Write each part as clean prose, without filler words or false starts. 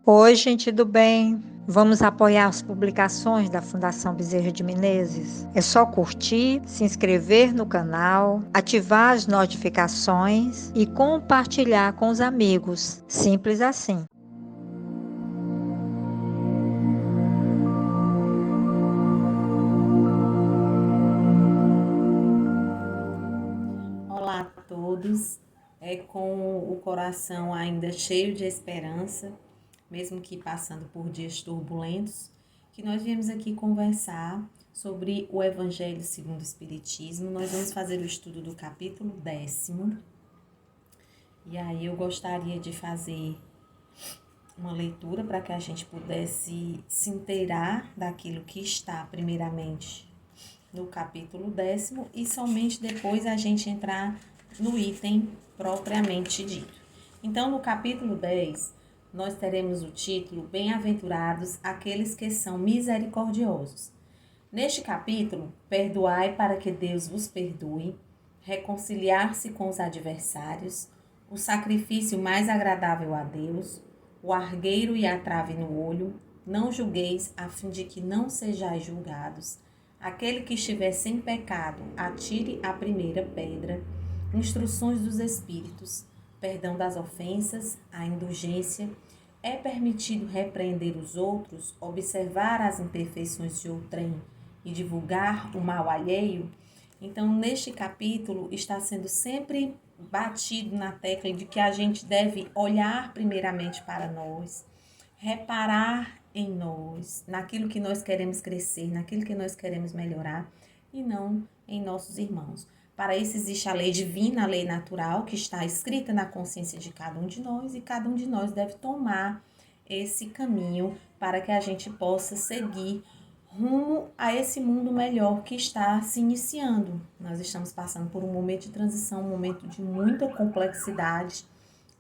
Oi, gente do bem. Vamos apoiar as publicações da Fundação Bezerra de Menezes? É só curtir, se inscrever no canal, ativar as notificações e compartilhar com os amigos. Simples assim. Olá a todos, com o coração ainda cheio de esperança, mesmo que passando por dias turbulentos, que nós viemos aqui conversar sobre o Evangelho segundo o Espiritismo. Nós vamos fazer o estudo do capítulo 10º, e aí eu gostaria de fazer uma leitura para que a gente pudesse se inteirar daquilo que está primeiramente no capítulo 10º e somente depois a gente entrar no item propriamente dito. Então, no capítulo 10, nós teremos o título Bem-aventurados aqueles que são misericordiosos. Neste capítulo, perdoai para que Deus vos perdoe, reconciliar-se com os adversários, o sacrifício mais agradável a Deus, o argueiro e a trave no olho, não julgueis a fim de que não sejais julgados. Aquele que estiver sem pecado, atire a primeira pedra. Instruções dos Espíritos, perdão das ofensas, a indulgência. É permitido repreender os outros, observar as imperfeições de outrem e divulgar o mal alheio? Então, neste capítulo, está sendo sempre batido na tecla de que a gente deve olhar primeiramente para nós, reparar em nós, naquilo que nós queremos crescer, naquilo que nós queremos melhorar e não em nossos irmãos. Para isso existe a lei divina, a lei natural, que está escrita na consciência de cada um de nós e cada um de nós deve tomar esse caminho para que a gente possa seguir rumo a esse mundo melhor que está se iniciando. Nós estamos passando por um momento de transição, um momento de muita complexidade,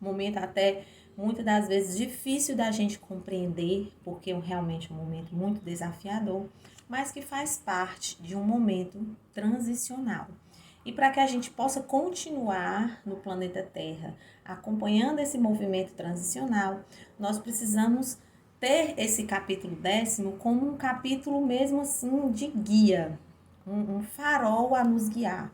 um momento até muitas das vezes difícil da gente compreender, porque é realmente um momento muito desafiador, mas que faz parte de um momento transicional. E para que a gente possa continuar no planeta Terra acompanhando esse movimento transicional, nós precisamos ter esse capítulo 10º como um capítulo mesmo assim de guia, um farol a nos guiar.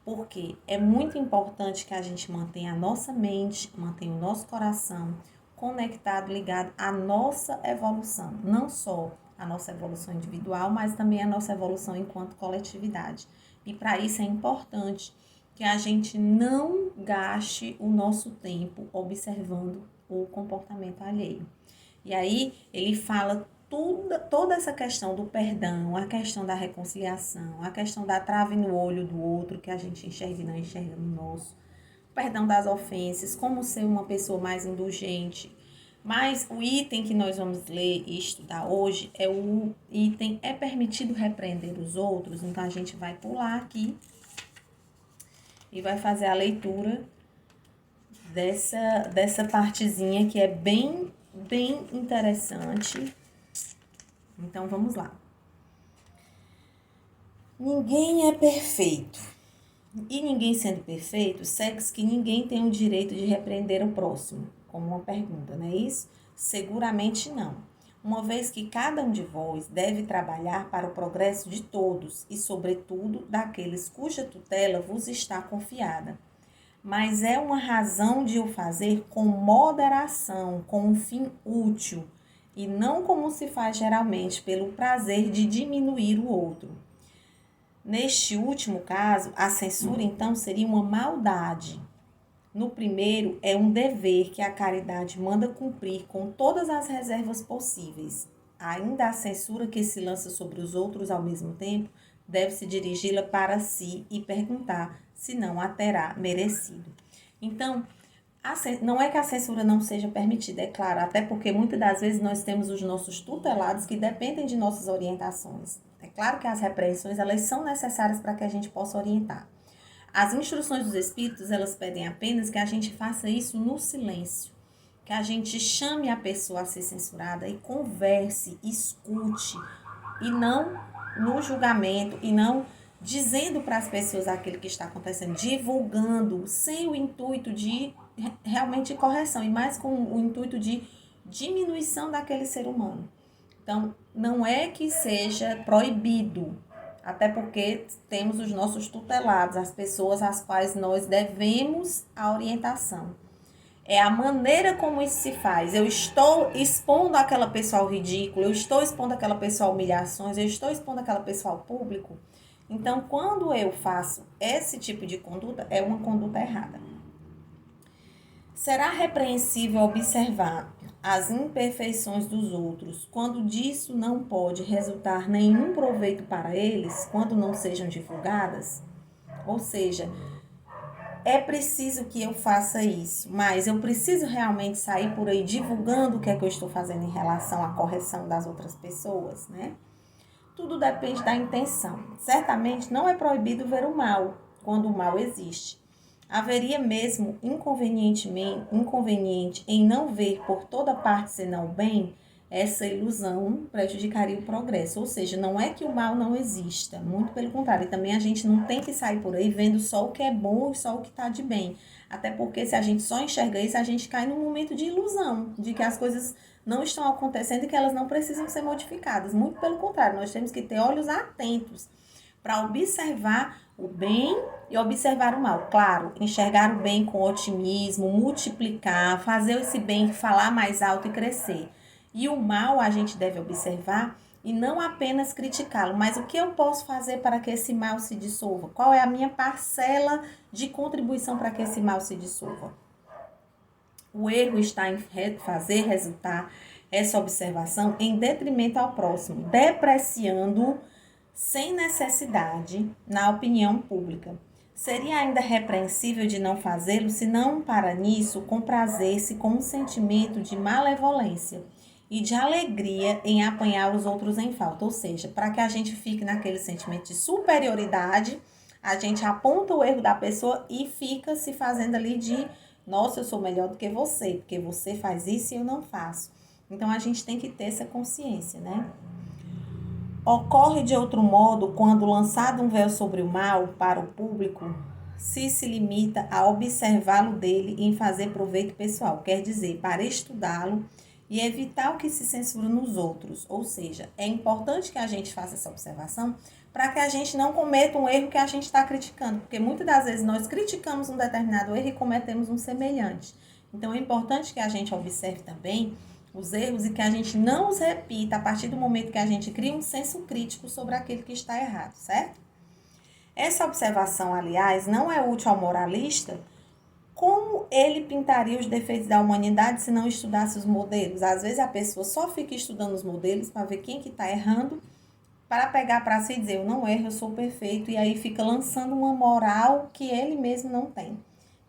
Porque é muito importante que a gente mantenha a nossa mente, mantenha o nosso coração conectado, ligado à nossa evolução. Não só a nossa evolução individual, mas também a nossa evolução enquanto coletividade. E para isso é importante que a gente não gaste o nosso tempo observando o comportamento alheio. E aí ele fala toda essa questão do perdão, a questão da reconciliação, a questão da trave no olho do outro, que a gente enxerga e não enxerga no nosso, o perdão das ofensas, como ser uma pessoa mais indulgente. Mas o item que nós vamos ler e estudar hoje é o item é permitido repreender os outros, então a gente vai pular aqui e vai fazer a leitura dessa partezinha que é bem interessante. Então, vamos lá. Ninguém é perfeito. E ninguém sendo perfeito, segue-se que ninguém tem o direito de repreender o próximo. Como uma pergunta, não é isso? Seguramente não. Uma vez que cada um de vós deve trabalhar para o progresso de todos e, sobretudo, daqueles cuja tutela vos está confiada. Mas é uma razão de o fazer com moderação, com um fim útil, e não como se faz geralmente pelo prazer de diminuir o outro. Neste último caso, a censura então seria uma maldade. No primeiro, é um dever que a caridade manda cumprir com todas as reservas possíveis. Ainda a censura que se lança sobre os outros ao mesmo tempo, deve-se dirigi-la para si e perguntar se não a terá merecido. Então, não é que a censura não seja permitida, é claro, até porque muitas das vezes nós temos os nossos tutelados que dependem de nossas orientações. É claro que as repreensões, elas são necessárias para que a gente possa orientar. As instruções dos espíritos, elas pedem apenas que a gente faça isso no silêncio, que a gente chame a pessoa a ser censurada e converse, escute, e não no julgamento, e não dizendo para as pessoas aquilo que está acontecendo, divulgando, sem o intuito de realmente correção, e mais com o intuito de diminuição daquele ser humano. Então, não é que seja proibido, até porque temos os nossos tutelados, as pessoas às quais nós devemos a orientação. É a maneira como isso se faz. Eu estou expondo aquela pessoa ao ridículo, eu estou expondo aquela pessoa a humilhações, eu estou expondo aquela pessoa ao público. Então, quando eu faço esse tipo de conduta, é uma conduta errada. Será repreensível observar as imperfeições dos outros quando disso não pode resultar nenhum proveito para eles, quando não sejam divulgadas? Ou seja, é preciso que eu faça isso, mas eu preciso realmente sair por aí divulgando o que é que eu estou fazendo em relação à correção das outras pessoas, né? Tudo depende da intenção. Certamente não é proibido ver o mal, quando o mal existe. Haveria mesmo inconveniente em não ver por toda parte senão o bem? Essa ilusão prejudicaria o progresso. Ou seja, não é que o mal não exista, muito pelo contrário. E também a gente não tem que sair por aí vendo só o que é bom e só o que está de bem. Até porque se a gente só enxerga isso, a gente cai num momento de ilusão, de que as coisas não estão acontecendo e que elas não precisam ser modificadas. Muito pelo contrário, nós temos que ter olhos atentos para observar o bem e observar o mal. Claro, enxergar o bem com otimismo, multiplicar, fazer esse bem falar mais alto e crescer. E o mal a gente deve observar e não apenas criticá-lo, mas o que eu posso fazer para que esse mal se dissolva? Qual é a minha parcela de contribuição para que esse mal se dissolva? O erro está em fazer resultar essa observação em detrimento ao próximo, depreciando sem necessidade na opinião pública. Seria ainda repreensível de não fazê-lo, se não para nisso comprazer-se com um sentimento de malevolência e de alegria em apanhar os outros em falta. Ou seja, para que a gente fique naquele sentimento de superioridade, a gente aponta o erro da pessoa e fica se fazendo ali de nossa, eu sou melhor do que você, porque você faz isso e eu não faço. Então, a gente tem que ter essa consciência, né? Ocorre de outro modo quando lançado um véu sobre o mal para o público, se limita a observá-lo dele e em fazer proveito pessoal, quer dizer, para estudá-lo e evitar o que se censura nos outros. Ou seja, é importante que a gente faça essa observação para que a gente não cometa um erro que a gente está criticando, porque muitas das vezes nós criticamos um determinado erro e cometemos um semelhante. Então, é importante que a gente observe também os erros e que a gente não os repita a partir do momento que a gente cria um senso crítico sobre aquilo que está errado, certo? Essa observação, aliás, não é útil ao moralista. Como ele pintaria os defeitos da humanidade se não estudasse os modelos? Às vezes a pessoa só fica estudando os modelos para ver quem que está errando, para pegar para si e dizer, eu não erro, eu sou perfeito, e aí fica lançando uma moral que ele mesmo não tem,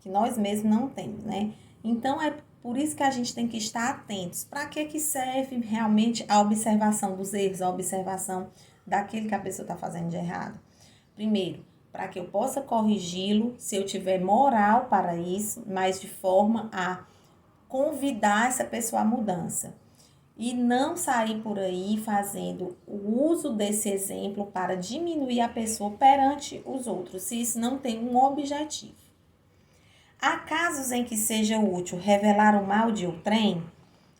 que nós mesmos não temos, né? Então, é por isso que a gente tem que estar atentos. Para que serve realmente a observação dos erros, a observação daquilo que a pessoa está fazendo de errado? Primeiro, para que eu possa corrigi-lo, se eu tiver moral para isso, mas de forma a convidar essa pessoa à mudança. E não sair por aí fazendo o uso desse exemplo para diminuir a pessoa perante os outros, se isso não tem um objetivo. Há casos em que seja útil revelar o mal de outrem?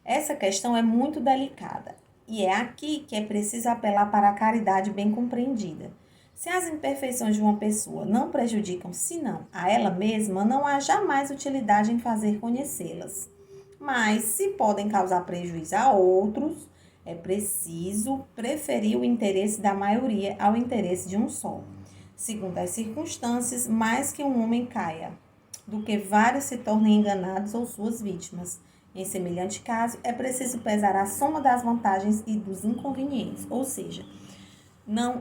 Essa questão é muito delicada e é aqui que é preciso apelar para a caridade bem compreendida. Se as imperfeições de uma pessoa não prejudicam senão a ela mesma, não há jamais utilidade em fazer conhecê-las. Mas, se podem causar prejuízo a outros, é preciso preferir o interesse da maioria ao interesse de um só. Segundo as circunstâncias, mais que um homem caia, do que vários se tornem enganados ou suas vítimas. Em semelhante caso, é preciso pesar a soma das vantagens e dos inconvenientes. Ou seja,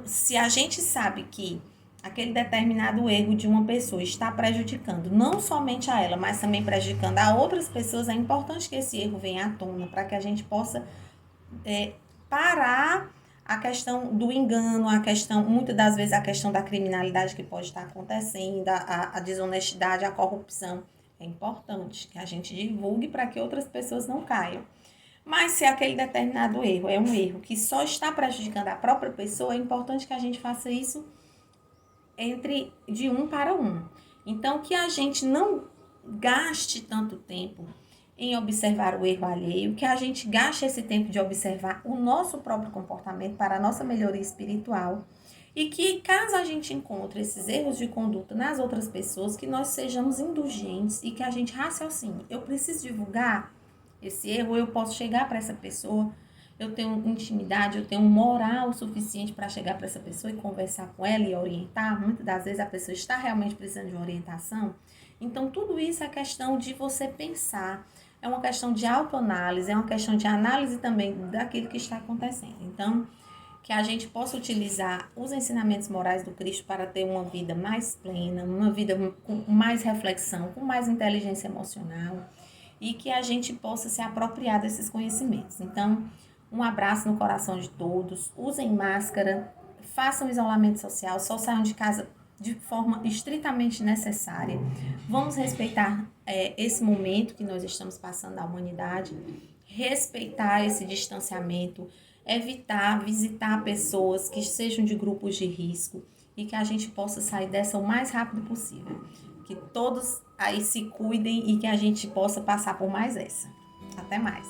se a gente sabe que aquele determinado erro de uma pessoa está prejudicando não somente a ela, mas também prejudicando a outras pessoas, é importante que esse erro venha à tona para que a gente possa parar a questão do engano, muitas das vezes a questão da criminalidade que pode estar acontecendo, a desonestidade, a corrupção. É importante que a gente divulgue para que outras pessoas não caiam. Mas se aquele determinado erro é um erro que só está prejudicando a própria pessoa, é importante que a gente faça isso de um para um. Então, que a gente não gaste tanto tempo em observar o erro alheio, que a gente gaste esse tempo de observar o nosso próprio comportamento para a nossa melhoria espiritual e que, caso a gente encontre esses erros de conduta nas outras pessoas, que nós sejamos indulgentes e que a gente raciocine. Eu preciso divulgar esse erro, eu posso chegar para essa pessoa, eu tenho intimidade, eu tenho moral suficiente para chegar para essa pessoa e conversar com ela e orientar. Muitas das vezes a pessoa está realmente precisando de uma orientação. Então, tudo isso é questão de você pensar, é uma questão de autoanálise, é uma questão de análise também daquilo que está acontecendo. Então, que a gente possa utilizar os ensinamentos morais do Cristo para ter uma vida mais plena, uma vida com mais reflexão, com mais inteligência emocional e que a gente possa se apropriar desses conhecimentos. Então, um abraço no coração de todos, usem máscara, façam isolamento social, só saiam de casa de forma estritamente necessária. Vamos respeitar esse momento que nós estamos passando na humanidade, respeitar esse distanciamento, evitar visitar pessoas que sejam de grupos de risco e que a gente possa sair dessa o mais rápido possível. Que todos aí se cuidem e que a gente possa passar por mais essa. Até mais!